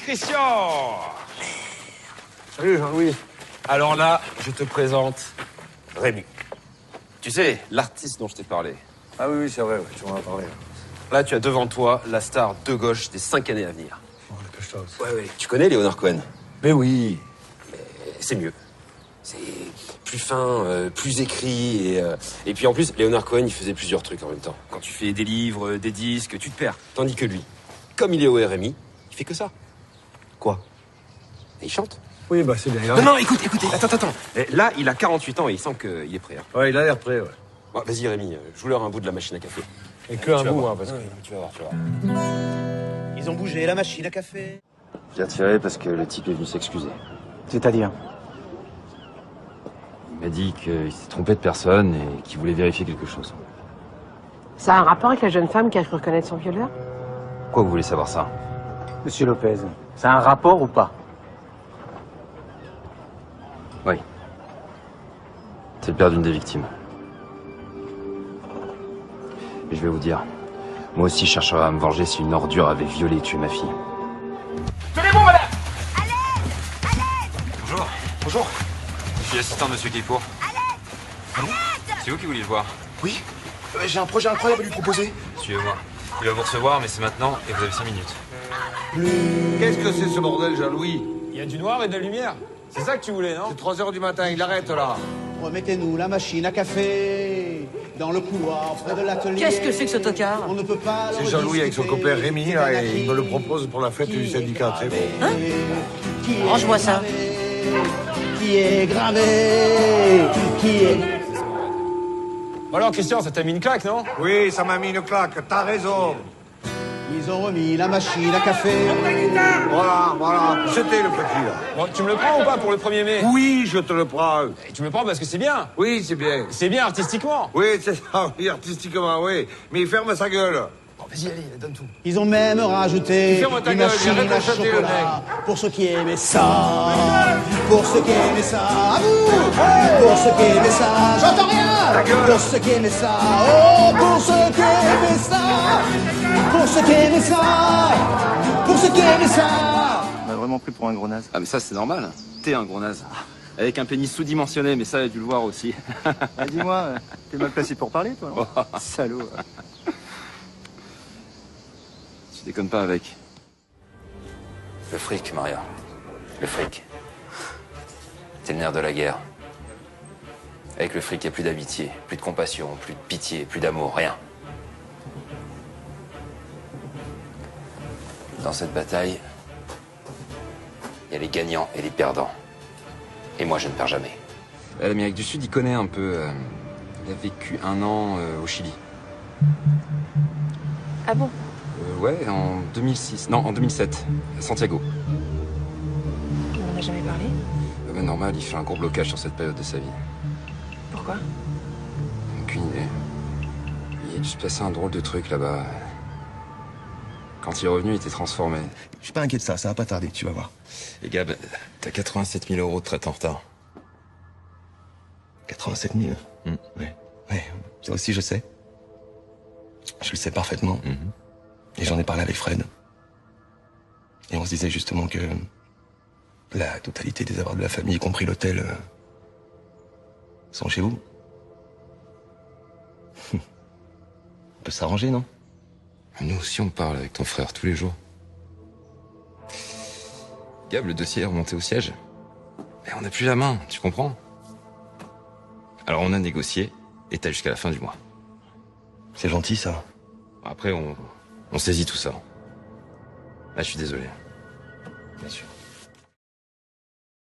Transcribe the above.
Christian! Salut Jean-Louis. Alors là, je te présente Rémi. Tu sais, l'artiste dont je t'ai parlé. Ah oui, c'est vrai, ouais, tu m'en as parlé. Là, tu as devant toi la star de gauche des 5 années à venir. Oh, dépêche-toi aussi. Ouais. Tu connais Leonard Cohen? Mais oui. C'est mieux. C'est plus fin, plus écrit. Et puis en plus, Leonard Cohen, il faisait plusieurs trucs en même temps. Quand tu fais des livres, des disques, tu te perds. Tandis que lui, comme il est au RMI, il fait que ça. Quoi? Et il chante. Oui, bah c'est bien. Non, écoute, attends. Et là, il a 48 ans et il semble qu'il est prêt. Hein. Ouais, il a l'air prêt, ouais. Bon, vas-y Rémi, joue-leur un bout de la machine à café. Et que un bout, hein, parce que... Tu vas voir. Ils ont bougé la machine à café. J'ai retiré parce que le type est venu s'excuser. C'est-à-dire? Il m'a dit qu'il s'est trompé de personne et qu'il voulait vérifier quelque chose. Ça a un rapport avec la jeune femme qui a cru reconnaître son violeur? Pourquoi vous voulez savoir ça? Monsieur Lopez, ça a un rapport ou pas? Oui. C'est le père d'une des victimes. Et je vais vous dire, moi aussi je chercherais à me venger si une ordure avait violé et tué ma fille. Tenez-vous, madame! Bonjour. Je suis assistant de Monsieur Keypour. C'est vous qui vouliez le voir? Oui, j'ai un projet incroyable à lui proposer. Suivez-moi. Il va vous recevoir, mais c'est maintenant et vous avez 5 minutes. Qu'est-ce que c'est ce bordel, Jean-Louis? Il y a du noir et de la lumière. C'est ça que tu voulais, non? C'est 3 heures du matin, il arrête là. Remettez-nous la machine à café dans le couloir près de l'atelier. Qu'est-ce que c'est que ce tocard? On ne peut pas. C'est Jean-Louis avec son copain Rémi, là, et il me le propose pour la fête du syndicat, c'est bon. Range-moi ça. Qui est gravé, qui est... Alors, Christian, ça t'a mis une claque, non? Oui, ça m'a mis une claque, t'as raison. Ils ont remis la machine à café. Voilà, c'était le petit, là. Bon, tu me le prends ou pas pour le 1er mai? Oui, je te le prends. Et tu me le prends parce que c'est bien. Oui, c'est bien. C'est bien artistiquement. Oui, c'est ça, oui, artistiquement, oui. Mais il ferme sa gueule. Bon, vas-y, allez, donne tout. Ils ont même rajouté Ferme ta une gueule, machine arrête à de chanter le chocolat. Pour ceux qui aimaient ça. Pour ceux qui aimaient ça. À vous. Pour ceux qui aimaient ça. J'entends rien. Pour ceux qui aimaient ça. Oh, pour ceux qui aimaient ça. Pour ceux qui aimaient ça. Pour ceux qui aimaient ça. On m'a vraiment pris pour un gros naze. Ah mais ça c'est normal, t'es un gros naze. Avec un pénis sous-dimensionné, mais ça, il a dû le voir aussi. Ah, dis-moi, t'es mal placé pour parler, toi, non? Salaud. Tu déconnes pas avec. Le fric, Maria. Le fric. C'est le nerf de la guerre. Avec le fric, il n'y a plus d'amitié, plus de compassion, plus de pitié, plus d'amour, rien. Dans cette bataille, il y a les gagnants et les perdants. Et moi, je ne perds jamais. L'Amérique du Sud, il connaît un peu. Il a vécu 1 an au Chili. Ah bon? Ouais, en 2006. Non, en 2007, à Santiago. On n'en a jamais parlé? Mais normal, il fait un gros blocage sur cette période de sa vie. Pourquoi? Aucune idée. Il a dû se passer un drôle de truc là-bas. Quand il est revenu, il était transformé. Je suis pas inquiet de ça, ça va pas tarder, tu vas voir. Et Gab, t'as 87 000 euros de traite en retard. 87 000. Ouais, ça aussi je sais. Je le sais parfaitement. Et j'en ai parlé avec Fred. Et on se disait justement que la totalité des avoirs de la famille, y compris l'hôtel, sont chez vous. On peut s'arranger, non? Nous aussi, on parle avec ton frère tous les jours. Gab, le dossier est remonté au siège. Mais on n'a plus la main, tu comprends? Alors on a négocié, et t'as jusqu'à la fin du mois. C'est gentil, ça. Après, on saisit tout ça. Là, je suis désolé. Bien sûr.